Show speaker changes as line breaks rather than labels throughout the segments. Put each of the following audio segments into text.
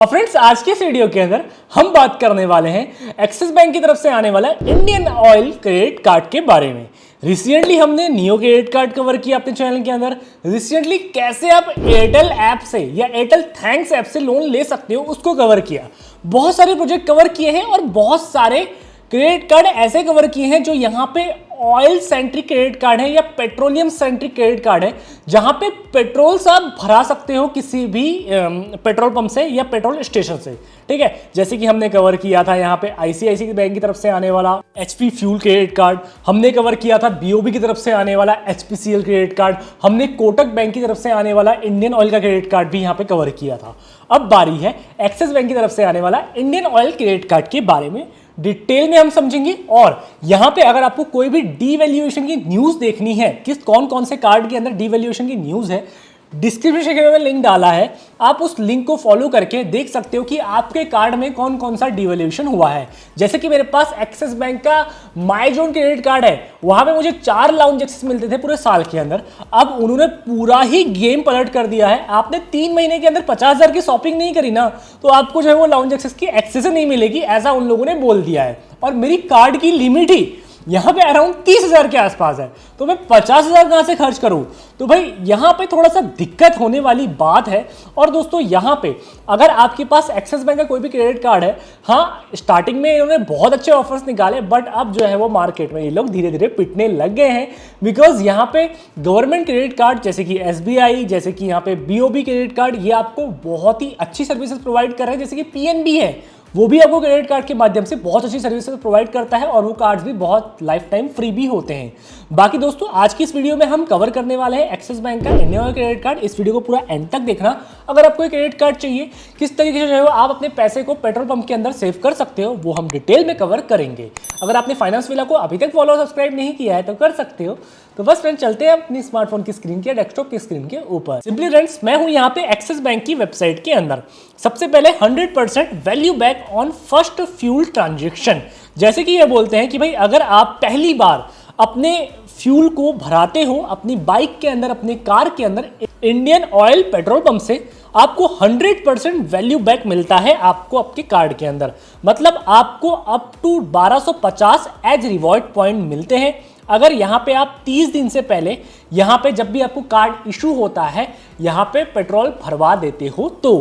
Friends, आज के इस वीडियो के अंदर हम बात करने वाले हैं एक्सिस बैंक की तरफ से आने वाला इंडियन ऑयल क्रेडिट कार्ड के बारे में। रिसेंटली हमने नियो क्रेडिट कार्ड कवर किया अपने चैनल के अंदर। रिसेंटली कैसे आप एयरटेल ऐप से या एयरटेल थैंक्स ऐप से लोन ले सकते हो उसको कवर किया। बहुत सारे प्रोजेक्ट कवर किए हैं और बहुत सारे क्रेडिट कार्ड ऐसे कवर किए हैं जो यहाँ पे ऑयल सेंट्रिक क्रेडिट कार्ड है या पेट्रोलियम सेंट्रिक क्रेडिट कार्ड है, जहां पे पेट्रोल से आप भरा सकते हो किसी भी पेट्रोल पंप से या पेट्रोल स्टेशन से। ठीक है, जैसे कि हमने कवर किया था यहाँ पे आईसीआईसीआई बैंक की तरफ से आने वाला एचपी फ्यूल क्रेडिट कार्ड, हमने कवर किया था बीओबी की तरफ से आने वाला एचपीसीएल क्रेडिट कार्ड, हमने कोटक बैंक की तरफ से आने वाला इंडियन ऑयल का क्रेडिट कार्ड भी यहाँ पे कवर किया था। अब बारी है एक्सिस बैंक की तरफ से आने वाला इंडियन ऑयल क्रेडिट कार्ड के बारे में डिटेल में हम समझेंगे। और यहां पे अगर आपको कोई भी डीवैल्यूएशन की न्यूज देखनी है, कौन कौन से कार्ड के अंदर डीवैल्यूएशन की न्यूज है, डिस्क्रिप्शन में लिंक डाला है, आप उस लिंक को फॉलो करके देख सकते हो कि आपके कार्ड में कौन कौन सा डीवैल्यूएशन हुआ है। जैसे कि मेरे पास एक्सिस बैंक का माई जोन क्रेडिट कार्ड है, वहां पे मुझे 4 लाउंज एक्सेस मिलते थे पूरे साल के अंदर। अब उन्होंने पूरा ही गेम पलट कर दिया है। आपने 3 महीने के अंदर 50,000 की शॉपिंग नहीं करी ना, तो आपको जो है वो लाउंज एक्सेस की एक्सेस नहीं मिलेगी, ऐसा उन लोगों ने बोल दिया है। और मेरी कार्ड की लिमिट ही यहां पे अराउंड 30,000 के आसपास है, तो मैं 50,000 कहां से खर्च करूं? तो भाई यहां पे थोड़ा सा दिक्कत होने वाली बात है। और दोस्तों यहां पे अगर आपके पास एक्सिस बैंक का कोई भी क्रेडिट कार्ड है, हाँ स्टार्टिंग में इन्होंने बहुत अच्छे ऑफर्स निकाले, बट अब जो है वो मार्केट में ये लोग धीरे धीरे पिटने लग गए हैं। बिकॉज यहां पे गवर्नमेंट क्रेडिट कार्ड जैसे कि एसबीआई, जैसे कि यहाँ पे बीओबी क्रेडिट कार्ड, ये आपको बहुत ही अच्छी सर्विसेज प्रोवाइड कर रहे हैं। जैसे कि पीएनबी है, वो भी आपको क्रेडिट कार्ड के माध्यम से बहुत अच्छी सर्विसेज प्रोवाइड करता है और वो कार्ड्स भी बहुत लाइफ टाइम फ्री भी होते हैं। बाकी दोस्तों आज की इस वीडियो में हम कवर करने वाले हैं एक्सिस बैंक का इंडियन ऑयल क्रेडिट कार्ड। इस वीडियो को पूरा एंड तक देखना। अगर आपको क्रेडिट कार्ड चाहिए, किस तरीके से जो है आप अपने पैसे को पेट्रोल पंप के अंदर सेव कर सकते हो, वो हम डिटेल में कवर करेंगे। अगर आपने फाइनेंस विला को अभी तक फॉलो सब्सक्राइब नहीं किया है तो कर सकते हो। तो बस फ्रेंड्स चलते हैं अपनी स्मार्टफोन की स्क्रीन के डेस्कटॉप की स्क्रीन के ऊपर। सिंपली फ्रेंड्स मैं हूं यहाँ पे एक्सिस बैंक की वेबसाइट के अंदर। सबसे पहले 100% value back on first fuel transaction. जैसे कि ये बोलते हैं कि भाई अगर आप पहली बार अपने फ्यूल को भराते हो अपनी बाइक के अंदर, अपनी कार के अंदर इंडियन ऑयल पेट्रोल पंप से, आपको 100% वैल्यू बैक मिलता है आपको आपके कार्ड के अंदर। मतलब आपको up to 1250 edge reward point मिलते हैं अगर यहाँ पे आप 30 दिन से पहले यहाँ पे जब भी आपको कार्ड इशू होता है यहाँ पे पेट्रोल भरवा देते हो तो।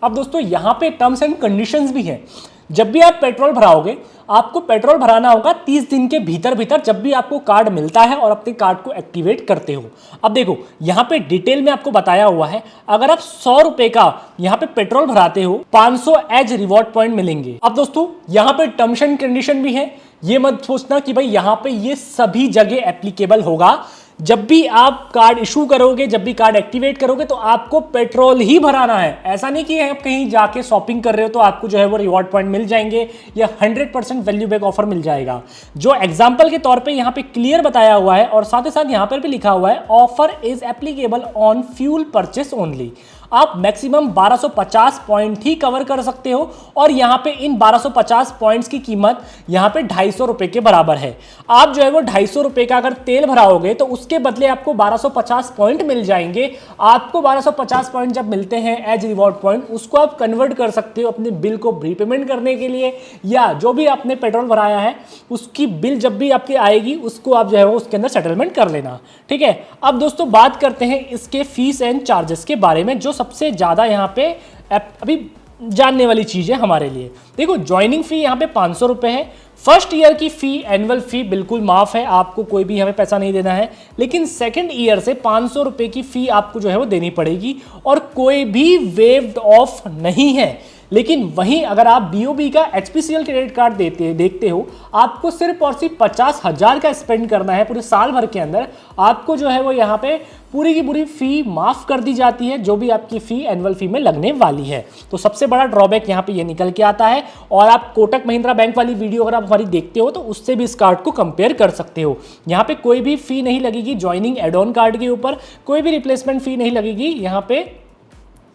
अब दोस्तों यहाँ पे टर्म्स एंड कंडीशंस भी हैं। जब भी आप पेट्रोल भराओगे आपको पेट्रोल भराना होगा 30 दिन के भीतर जब भी आपको कार्ड मिलता है और अपने कार्ड को एक्टिवेट करते हो। अब देखो यहाँ पे डिटेल में आपको बताया हुआ है, अगर आप 100 रुपए का यहाँ पे पेट्रोल भराते हो 500 एज रिवॉर्ड पॉइंट मिलेंगे। अब दोस्तों यहाँ पे टर्म्स एंड कंडीशन भी है, ये मत सोचना कि भाई यहाँ पे ये सभी जगह एप्लीकेबल होगा। जब भी आप कार्ड इशू करोगे, जब भी कार्ड एक्टिवेट करोगे तो आपको पेट्रोल ही भराना है। ऐसा नहीं कि आप कहीं जाके शॉपिंग कर रहे हो तो आपको जो है वो रिवॉर्ड पॉइंट मिल जाएंगे या 100% वैल्यू बैक ऑफर मिल जाएगा। जो एग्जांपल के तौर पे यहाँ पे क्लियर बताया हुआ है और साथ ही साथ यहाँ पर भी लिखा हुआ है offer is applicable on fuel purchase only. आप मैक्सिमम 1250 पॉइंट ही कवर कर सकते हो और यहाँ पे इन 1250 पॉइंट्स की कीमत यहाँ पे 250 रुपए के बराबर है। आप जो है वो 250 रुपए का अगर तेल भराओगे तो उसके बदले आपको 1250 पॉइंट मिल जाएंगे। आपको 1250 पॉइंट जब मिलते हैं एज रिवॉर्ड पॉइंट, उसको आप कन्वर्ट कर सकते हो अपने बिल को रीपेमेंट करने के लिए, या जो भी आपने पेट्रोल भराया है उसकी बिल जब भी आपकी आएगी उसको आप जो है वो उसके अंदर सेटलमेंट कर लेना। ठीक है, अब दोस्तों बात करते हैं इसके फीस एंड चार्जेस के बारे में, जो सबसे ज्यादा यहाँ पे अभी जानने वाली चीज है हमारे लिए। देखो ज्वाइनिंग फी यहाँ पे 500 रुपए है। फर्स्ट ईयर की फी, एनुअल फी बिल्कुल माफ है, आपको कोई भी हमें पैसा नहीं देना है। लेकिन सेकंड ईयर से 500 रुपए की फी आपको जो है वो देनी पड़ेगी और कोई भी वेव्ड ऑफ नहीं है। लेकिन वहीं अगर आप बीओबी का एचपीसीएल क्रेडिट कार्ड देखते हो, आपको सिर्फ और सिर्फ 50,000 का स्पेंड करना है पूरे साल भर के अंदर। आपको जो है वो यहाँ पे पूरी की पूरी फी माफ कर दी जाती है, जो भी आपकी फी एनुअल फी में लगने वाली है। तो सबसे बड़ा ड्रॉबैक यहाँ पे ये निकल के आता है। और आप कोटक महिंद्रा बैंक वाली वीडियो अगर आप हमारी देखते हो तो उससे भी इस कार्ड को कंपेयर कर सकते हो। यहाँ पे कोई भी फी नहीं लगेगी ज्वाइनिंग एड ऑन कार्ड के ऊपर, कोई भी रिप्लेसमेंट फी नहीं लगेगी। यहाँ पे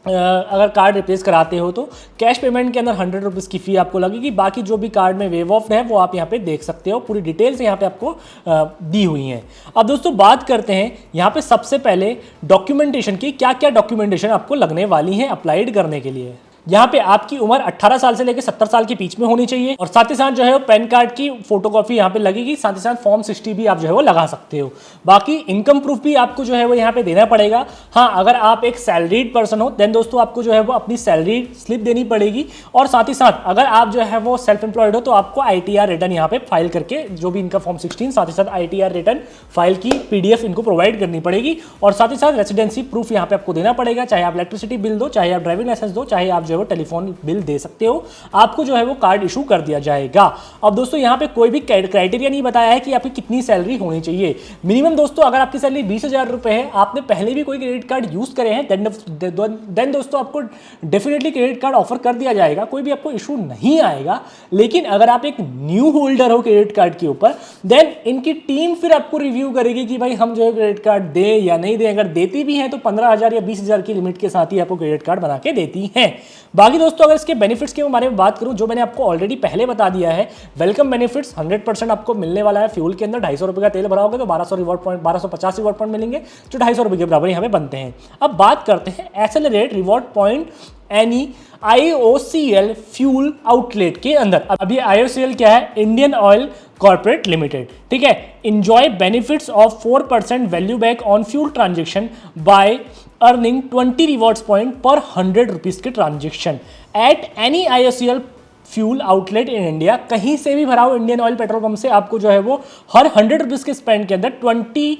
अगर कार्ड रिप्लेस कराते हो तो कैश पेमेंट के अंदर 100 रुपीज़ की फी आपको लगेगी। बाकी जो भी कार्ड में वेव ऑफ है वो आप यहाँ पे देख सकते हो, पूरी डिटेल्स यहाँ पे आपको दी हुई हैं। अब दोस्तों बात करते हैं यहाँ पे सबसे पहले डॉक्यूमेंटेशन की, क्या क्या डॉक्यूमेंटेशन आपको लगने वाली है अप्लाइड करने के लिए। यहाँ पे आपकी उम्र 18 साल से लेकर 70 साल के बीच में होनी चाहिए और साथ ही साथ जो है वो पैन कार्ड की फोटोकॉपी यहाँ पे लगेगी, साथ ही साथ फॉर्म 60 भी आप जो है वो लगा सकते हो। बाकी इनकम प्रूफ भी आपको जो है वो यहाँ पे देना पड़ेगा। हाँ, अगर आप एक सैलरीड पर्सन हो देन दोस्तों आपको जो है वो अपनी सैलरी स्लिप देनी पड़ेगी और साथ ही साथ अगर आप जो है वो सेल्फ एम्प्लॉयड हो तो आपको ITR रिटर्न यहाँ पे फाइल करके जो भी इनका फॉर्म 16 साथ ही साथ ITR रिटर्न फाइल की PDF इनको प्रोवाइड करनी पड़ेगी और साथ ही साथ रेसिडेंसी प्रूफ यहाँ पे आपको देना पड़ेगा, चाहे आप इलेक्ट्रिसिटी बिल दो, चाहे आप ड्राइविंग लाइसेंस दो, चाहे आप जो है वो टेलीफोन बिल दे सकते हो, आपको जो है वो कार्ड इशू कर दिया जाएगा। अब दोस्तों यहाँ पे कोई भी क्राइटेरिया नहीं बताया है कि आपकी कितनी सैलरी होनी चाहिए। मिनिमम दोस्तों अगर आपकी सैलरी 20,000 रुपए है, आपने पहले भी कोई क्रेडिट कार्ड यूज करे हैं देन दोस्तों आपको डेफिनेटली क्रेडिट कार्ड ऑफर कर दिया जाएगा, कोई भी आपको इशू नहीं आएगा। लेकिन अगर आप एक न्यू होल्डर हो क्रेडिट कार्ड के ऊपर देन इनकी टीम फिर आपको रिव्यू करेगी कि भाई हम जो है क्रेडिट कार्ड दें या नहीं दें। अगर देती भी हैं तो 15,000 या 20,000 की लिमिट के साथ ही आपको क्रेडिट कार्ड बना के देती हैं। बाकी दोस्तों अगर इसके बेनिफिट्स के बारे में बात करूं, जो मैंने आपको ऑलरेडी पहले बता दिया है, वेलकम बेनिफिट्स 100% आपको मिलने वाला है। फ्यूल के अंदर 250 रुपए का तेल भराओगे तो 1250 रिवॉर्ड पॉइंट मिलेंगे जो 250 रुपए के बराबर यहाँ पे बनते हैं। अब बात करते हैं accelerate reward point any IOCL fuel outlet के अंदर। अभी IOCL क्या है? इंडियन ऑयल कॉर्पोरेट लिमिटेड, ठीक है। Enjoy benefits of 4% value back on fuel transaction by earning 20 rewards point per 100 rupees के transaction at any IOCL fuel outlet in India. कहीं से भी भराओ इंडियन ऑयल पेट्रोल पंप से आपको जो है वो हर 100 रुपीज के स्पेंड के अंदर 20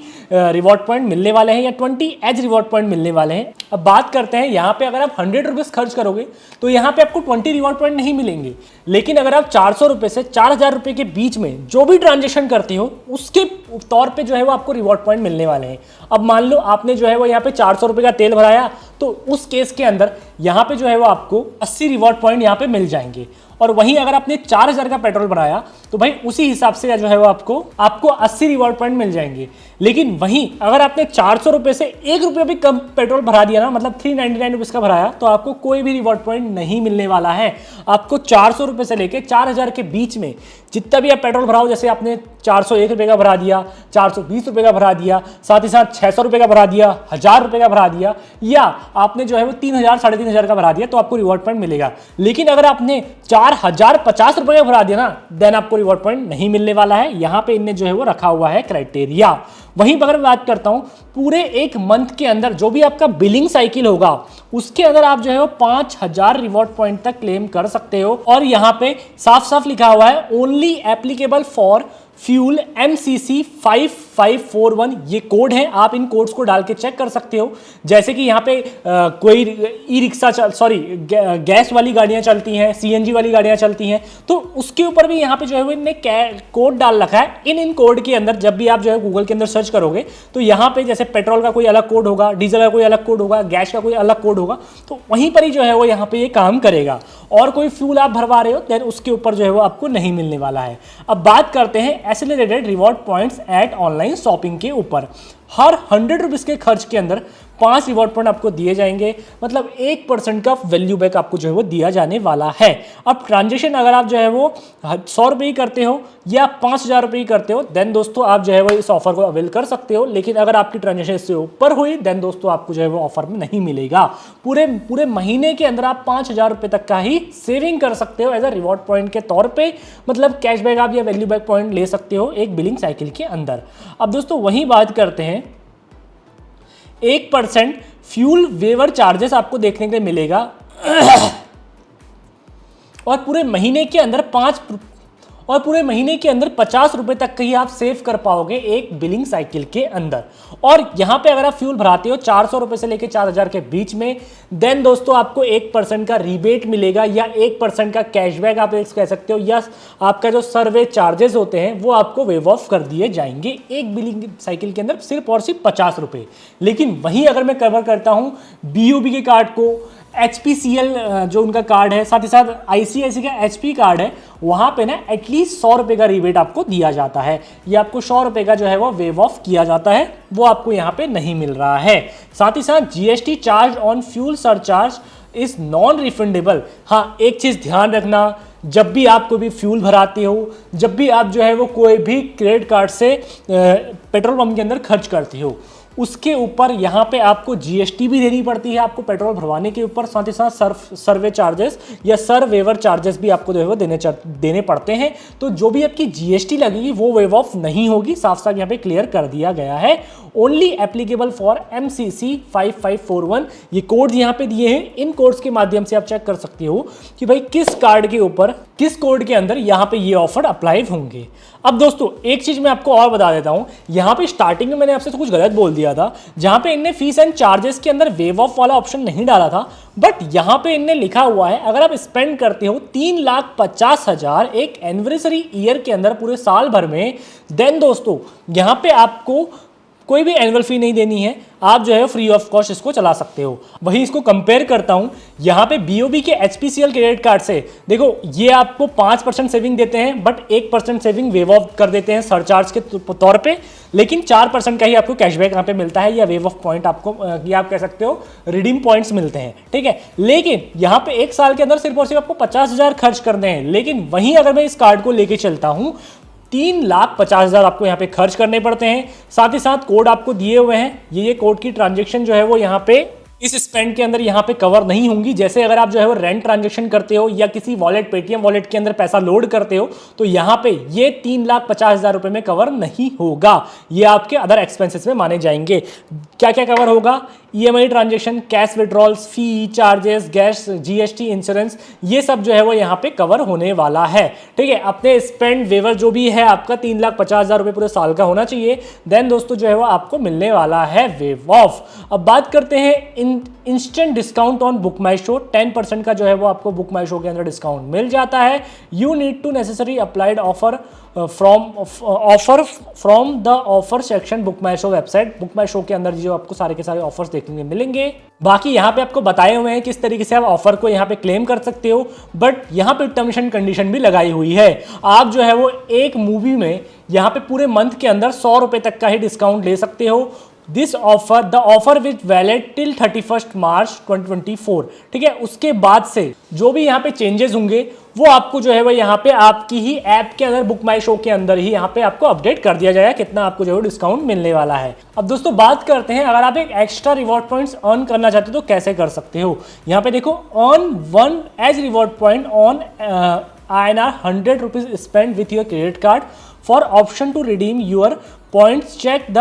रिवॉर्ड पॉइंट मिलने वाले हैं या 20 एज रिवॉर्ड पॉइंट मिलने वाले हैं। अब बात करते हैं यहाँ पे अगर आप 100 रुपीज खर्च करोगे तो यहाँ पे आपको 20 रिवॉर्ड पॉइंट नहीं मिलेंगे, लेकिन अगर आप 400 रुपए से 4,000 रुपए के बीच में जो भी ट्रांजेक्शन करते हो उसके तौर पे जो है वो आपको रिवॉर्ड पॉइंट मिलने वाले हैं। अब मान लो आपने जो है वो यहाँ पे 400 रुपए का तेल भराया तो उस केस के अंदर यहाँ पे जो है वो आपको 80 रिवॉर्ड पॉइंट यहाँ पे मिल जाएंगे और वहीं अगर आपने 4,000 का पेट्रोल भराया तो भाई उसी हिसाब से जो है वो आपको 80 रिवॉर्ड पॉइंट मिल जाएंगे। लेकिन वहीं अगर आपने 400 रुपए से 1 रुपया भी कम पेट्रोल भरा दिया ना, मतलब 399 रुपीज का भराया, तो आपको कोई भी रिवॉर्ड पॉइंट नहीं मिलने वाला है। आपको 400 रुपए से लेके 4,000 के बीच में जितना भी आप पेट्रोल भराओ, जैसे आपने 401 रुपए का भरा दिया, 420 रुपए का भरा दिया, साथ ही साथ 600 रुपए का भरा दिया, 1,000 रुपए का भरा दिया, या आपने जो है वो 3,000 3,500 का भरा दिया तो आपको रिवॉर्ड पॉइंट मिलेगा। लेकिन अगर आपने 4,050 रुपए का भरा दिया ना देन आपको रिवॉर्ड पॉइंट नहीं मिलने वाला है। यहां पे इनने जो है वो रखा हुआ है क्राइटेरिया। वहीं पर अगर बात करता हूं पूरे एक मंथ के अंदर जो भी आपका बिलिंग साइकिल होगा उसके अंदर आप जो है वो 5,000 रिवॉर्ड पॉइंट तक क्लेम कर सकते हो। और यहां पे साफ साफ लिखा हुआ है only applicable for fuel MCC 5541, ये कोड है, आप इन कोड्स को डाल के चेक कर सकते हो। जैसे कि यहाँ पे कोई ई रिक्शा गैस वाली गाड़ियाँ चलती हैं, CNG वाली गाड़ियाँ चलती हैं, तो उसके ऊपर भी यहाँ पे जो है वो इनने कोड डाल रखा है। इन कोड के अंदर जब भी आप जो है गूगल के अंदर सर्च करोगे तो यहाँ पे जैसे पेट्रोल का कोई अलग कोड होगा, डीजल का कोई अलग कोड होगा, गैस का कोई अलग कोड होगा, तो वहीं पर ही जो है वो यहाँ पे ये काम करेगा। और कोई फ्यूल आप भरवा रहे हो देन उसके ऊपर जो है वो आपको नहीं मिलने वाला है। अब बात करते हैं accelerated reward points at online shopping के ऊपर। हर 100 रुपीज के खर्च के अंदर 5 रिवॉर्ड पॉइंट आपको दिए जाएंगे, मतलब 1% का वैल्यू बैक आपको जो है वो दिया जाने वाला है। अब ट्रांजेक्शन अगर आप जो है वो 100 रुपये ही करते हो या 5,000 रुपये ही करते हो देन दोस्तों आप जो है वो इस ऑफर को अवेल कर सकते हो। लेकिन अगर आपकी ट्रांजेक्शन इससे ऊपर हुई देन दोस्तों आपको जो है वो ऑफर में नहीं मिलेगा। पूरे महीने के अंदर आप 5,000 रुपये तक का ही सेविंग कर सकते हो एज अ रिवॉर्ड पॉइंट के तौर पर, मतलब कैशबैक आप या वैल्यू बैक पॉइंट ले सकते हो एक बिलिंग साइकिल के अंदर। अब दोस्तों वही बात करते हैं 1% फ्यूल वेवर चार्जेस आपको देखने के लिए मिलेगा और पूरे महीने के अंदर 50 रुपए तक का ही आप सेव कर पाओगे एक बिलिंग साइकिल के अंदर। और यहां पे अगर आप फ्यूल भराते हो 400 रुपए से लेकर 4,000 के बीच में देन दोस्तों आपको 1% का रिबेट मिलेगा या 1% का कैशबैक आप कह सकते हो, या आपका जो सर्वे चार्जेस होते हैं वो आपको वेव ऑफ कर दिए जाएंगे एक बिलिंग साइकिल के अंदर सिर्फ और सिर्फ 50 रुपए। लेकिन वहीं अगर मैं कवर करता हूं BOB के कार्ड को, HPCL जो उनका कार्ड है, साथ ही साथ ICICI का HP कार्ड है, वहां पे ना एटलीस्ट 100 रुपए का रिबेट आपको दिया जाता है। ये आपको 100 रुपए का जो है वो वेव ऑफ किया जाता है, वो आपको यहाँ पे नहीं मिल रहा है। साथ ही साथ GST charge on fuel surcharge is non refundable. हाँ, एक चीज ध्यान रखना, जब भी आप कोई भी फ्यूल भराते हो, जब भी आप जो है वो कोई भी क्रेडिट कार्ड से पेट्रोल पंप के अंदर खर्च करते हो, उसके ऊपर यहाँ पे आपको जीएसटी भी देनी पड़ती है आपको पेट्रोल भरवाने के ऊपर, साथ ही साथ सर्वे चार्जेस या वेवर चार्जेस भी आपको जो है वो देने पड़ते हैं। तो जो भी आपकी जीएसटी लगेगी वो वेव ऑफ नहीं होगी, साफ साफ यहाँ पे क्लियर कर दिया गया है। ओनली एप्लीकेबल फॉर MCC 5541, ये कोड्स यहाँ पे दिए हैं। इन कोड्स के माध्यम से आप चेक कर सकते हो कि भाई किस कार्ड के ऊपर किस कोड के अंदर यहाँ पे ये ऑफर अप्लाई होंगे। अब दोस्तों एक चीज मैं आपको और बता देता हूं, यहाँ पे स्टार्टिंग में मैंने आपसे तो कुछ गलत बोल दिया था, जहां पे इनने फीस एंड चार्जेस के अंदर वेव ऑफ वाला ऑप्शन नहीं डाला था, बट यहाँ पे इनने लिखा हुआ है अगर आप स्पेंड करते हो 3,50,000 एक एनिवर्सरी ईयर के अंदर पूरे साल भर में, देन दोस्तों यहाँ पे आपको कोई भी एनुअल फी नहीं देनी है, आप जो है फ्री ऑफ कॉस्ट इसको चला सकते हो। वही इसको कंपेयर करता हूं यहाँ पे BOB के HPCL क्रेडिट कार्ड से, देखो ये आपको 5% सेविंग देते हैं, बट 1% सेविंग वेव ऑफ कर देते हैं सरचार्ज के तौर पे, लेकिन 4% का ही आपको कैशबैक यहाँ पे मिलता है, या वेव ऑफ पॉइंट आपको ये आप कह सकते हो रिडीम पॉइंट्स मिलते हैं, ठीक है। लेकिन यहाँ पे एक साल के अंदर सिर्फ और सिर्फ आपको 50,000 खर्च करने हैं, लेकिन वहीं अगर मैं इस कार्ड को लेके चलता हूँ 3,50,000 आपको यहाँ पे खर्च करने पड़ते हैं। साथ ही साथ कोड आपको दिए हुए हैं, ये कोड की ट्रांजेक्शन जो है वो यहाँ पे इस स्पेंड के अंदर यहाँ पे कवर नहीं होंगी। जैसे अगर आप जो है वो रेंट ट्रांजेक्शन करते हो या किसी वॉलेट पेटीएम वॉलेट के अंदर पैसा लोड करते हो, तो यहाँ पे ये 3,50,000 रुपए में कवर नहीं होगा, ये आपके अदर एक्सपेंसेस में माने जाएंगे। क्या क्या कवर होगा? EMI ट्रांजेक्शन, कैश विड्रॉल्स, फी, चार्जेस, गैस, GST, इंश्योरेंस, ये सब जो है वो यहाँ पे कवर होने वाला है, ठीक है। अपने स्पेंड वेवर जो भी है आपका 3,50,000 रुपए पूरे साल का होना चाहिए, देन दोस्तों जो है वो आपको मिलने वाला है वेव ऑफ। अब बात करते हैं instant discount on book my show, 10% का जो है वो आपको बुक माई शो के अंदर डिस्काउंट मिल जाता है। You need to necessary applied offer from the offer section BookMyShow website. BookMyShow के अंदर जो आपको सारे के सारे ऑफर्स देखने मिलेंगे। बाकी यहाँ पे आपको बताए हुए हैं किस तरीके से आप ऑफर को यहाँ पे क्लेम कर सकते हो, बट यहाँ पे टर्म्स एंड कंडीशन भी लगाई हुई है। आप जो है वो एक मूवी में यहाँ पे पूरे मंथ के अंदर 100 रुपए तक का ही डिस्काउंट ले सकते हो। This offer the offer with valid till 31 मार्च 2024, ठीक है। उसके बाद से जो भी यहाँ पे चेंजेस होंगे वो आपको जो है वो यहाँ पे आपकी ही ऐप के अंदर बुक माई शो के अंदर ही यहाँ पे आपको अपडेट कर दिया जाएगा कितना आपको जो है डिस्काउंट मिलने वाला है। अब दोस्तों बात करते हैं अगर आप एक एक्स्ट्रा रिवॉर्ड पॉइंट्स अर्न करना चाहते हो तो कैसे कर सकते हो। यहाँ पे देखो, earn 1 edge reward point on INR 100 rupees spend with your credit card for option to redeem your points check the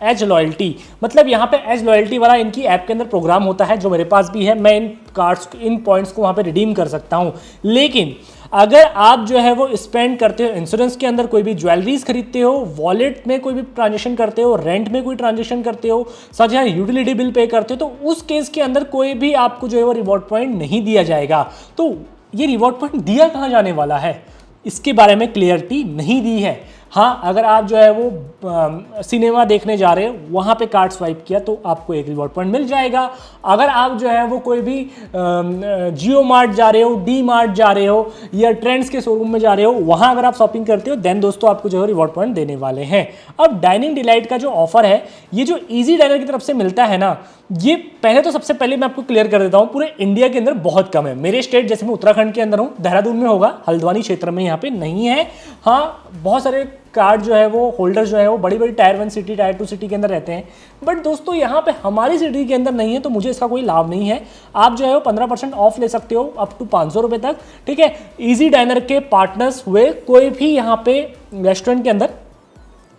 edge loyalty. मतलब यहाँ पे एज लॉयल्टी वाला इनकी ऐप के अंदर प्रोग्राम होता है जो मेरे पास भी है, मैं इन कार्ड्स इन पॉइंट्स को वहाँ पे रिडीम कर सकता हूँ। लेकिन अगर आप जो है वो स्पेंड करते हो इंश्योरेंस के अंदर, कोई भी ज्वेलरीज खरीदते हो, वॉलेट में कोई भी ट्रांजेक्शन करते हो, रेंट में कोई ट्रांजेक्शन करते हो, साथ ही यूटिलिटी बिल पे करते हो, तो उस केस के अंदर कोई भी आपको जो है वो रिवॉर्ड पॉइंट नहीं दिया जाएगा। तो ये रिवॉर्ड पॉइंट दिया कहाँ जाने वाला है इसके बारे में क्लियरिटी नहीं दी है। हाँ, अगर आप जो है वो सिनेमा देखने जा रहे हो, वहाँ पे कार्ड स्वाइप किया तो आपको एक रिवॉर्ड पॉइंट मिल जाएगा। अगर आप जो है वो कोई भी जियो मार्ट जा रहे हो, डी मार्ट जा रहे हो या ट्रेंड्स के शोरूम में जा रहे हो, वहाँ अगर आप शॉपिंग करते हो देन दोस्तों आपको जो है रिवॉर्ड पॉइंट देने वाले हैं। अब डाइनिंग डिलाइट का जो ऑफर है, ये जो इजी डाइनर की तरफ से मिलता है ना, ये पहले तो सबसे पहले मैं आपको क्लियर कर देता हूँ, पूरे इंडिया के अंदर बहुत कम है। मेरे स्टेट जैसे मैं उत्तराखंड के अंदर हूँ, देहरादून में होगा, हल्द्वानी क्षेत्र में यहाँ पे नहीं है। हाँ, बहुत सारे कार्ड जो है वो होल्डर्स जो है वो बड़ी बड़ी टायर 1 सिटी, टायर 2 सिटी के अंदर रहते हैं, बट दोस्तों यहाँ पे हमारी सिटी के अंदर नहीं है, तो मुझे इसका कोई लाभ नहीं है। आप जो है वो 15% ऑफ ले सकते हो अप टू 500 रुपये तक, ठीक है। इजी डाइनर के पार्टनर्स हुए कोई भी यहाँ पे रेस्टोरेंट के अंदर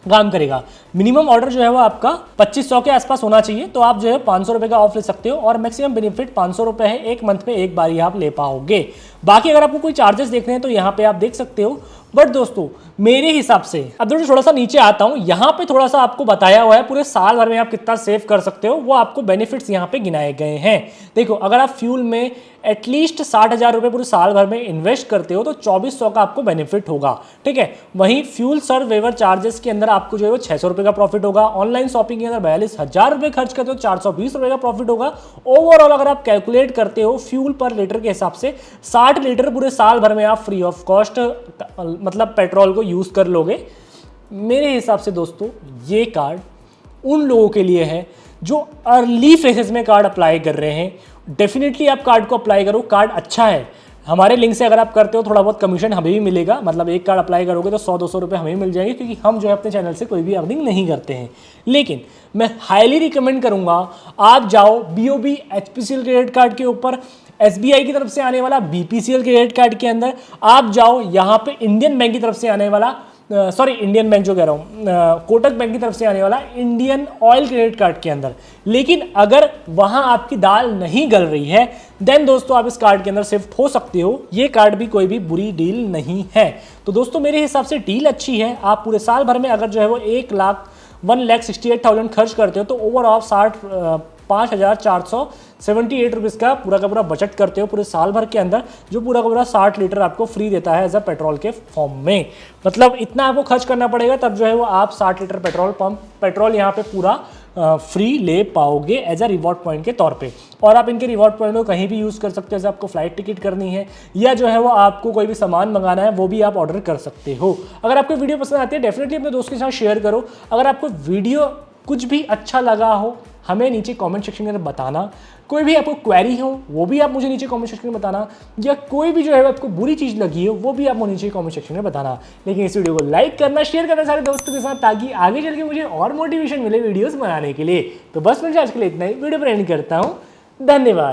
काम करेगा। मिनिमम ऑर्डर जो है वो आपका 2500 के आसपास होना चाहिए, तो आप जो है 500 रुपये का ऑफ ले सकते हो और मैक्सिमम बेनिफिट 500 रुपये है, एक मंथ में एक बार ही आप ले पाओगे। बाकी अगर आपको कोई चार्जेस देखने हैं तो यहाँ पे आप देख सकते हो। बट दोस्तों मेरे हिसाब से अब दोस्तों थोड़ा सा नीचे आता हूँ, यहाँ पे थोड़ा सा आपको बताया हुआ है पूरे साल भर में आप कितना सेव कर सकते हो, वो आपको बेनिफिट्स यहाँ पे गिनाए गए हैं। देखो, अगर आप फ्यूल में एटलीस्ट 60,000 रुपये पूरे साल भर में इन्वेस्ट करते हो तो 2400 का आपको बेनिफिट होगा, ठीक है। वहीं फ्यूल सर वेवर चार्जेस के अंदर आपको जो है वो 600 रुपये का प्रॉफिट होगा। ऑनलाइन शॉपिंग के अंदर 42,000 रुपये खर्च करते हो 420 रुपये का प्रॉफिट होगा। ओवरऑल अगर आप कैलकुलेट करते हो फ्यूल पर लीटर के हिसाब से 60 लीटर पूरे साल भर में आप फ्री ऑफ कॉस्ट मतलब पेट्रोल को यूज़ कर लोगे। मेरे हिसाब से दोस्तों ये कार्ड उन लोगों के लिए है जो अर्ली फेजेस में कार्ड अप्लाई कर रहे हैं। डेफिनेटली आप कार्ड को अप्लाई करो, कार्ड अच्छा है। हमारे लिंक से अगर आप करते हो थोड़ा बहुत कमीशन हमें भी मिलेगा, मतलब एक कार्ड अप्लाई करोगे तो 100-200 रुपये हमें मिल जाएंगे, क्योंकि हम जो है अपने चैनल से कोई भी अर्निंग नहीं करते हैं। लेकिन मैं हाईली रिकमेंड करूंगा आप जाओ BOB HPCL क्रेडिट कार्ड के ऊपर, SBI की तरफ से आने वाला BPCL क्रेडिट कार्ड के अंदर आप जाओ, यहाँ पे इंडियन बैंक की तरफ से आने वाला इंडियन बैंक जो कह रहा हूँ, कोटक बैंक की तरफ से आने वाला इंडियन ऑयल क्रेडिट कार्ड के अंदर। लेकिन अगर वहां आपकी दाल नहीं गल रही है देन दोस्तों आप इस कार्ड के अंदर शिफ्ट हो सकते हो। ये कार्ड भी कोई भी बुरी डील नहीं है। तो दोस्तों मेरे हिसाब से डील अच्छी है। आप पूरे साल भर में अगर जो है वो 1,68,000 खर्च करते हो तो ओवरऑल 5,478 रुपीज़ का पूरा बजट करते हो पूरे साल भर के अंदर, जो पूरा 60 लीटर आपको फ्री देता है एज अ पेट्रोल के फॉर्म में। मतलब इतना आपको खर्च करना पड़ेगा तब जो है वो आप 60 लीटर पेट्रोल यहाँ पे पूरा फ्री ले पाओगे एज अ रिवॉर्ड पॉइंट के तौर पे। और आप इनके रिवॉर्ड पॉइंट को कहीं भी यूज़ कर सकते हो, जैसे आपको फ्लाइट टिकट करनी है या जो है वो आपको कोई भी सामान मंगाना है वो भी आप ऑर्डर कर सकते हो। अगर आपको वीडियो पसंद आती है डेफिनेटली अपने दोस्त के साथ शेयर करो। अगर आपको वीडियो कुछ भी अच्छा लगा हो हमें नीचे कमेंट सेक्शन में बताना। कोई भी आपको क्वेरी हो वो भी आप मुझे नीचे कमेंट सेक्शन में बताना, या कोई भी जो है आपको बुरी चीज़ लगी हो वो भी आप मुझे नीचे कमेंट सेक्शन में बताना। लेकिन इस वीडियो को लाइक करना, शेयर करना सारे दोस्तों के साथ, ताकि आगे चल के मुझे और मोटिवेशन मिले वीडियोस बनाने के लिए। तो बस मुझे आज के लिए इतना ही, वीडियो पर एंड करता हूँ। धन्यवाद।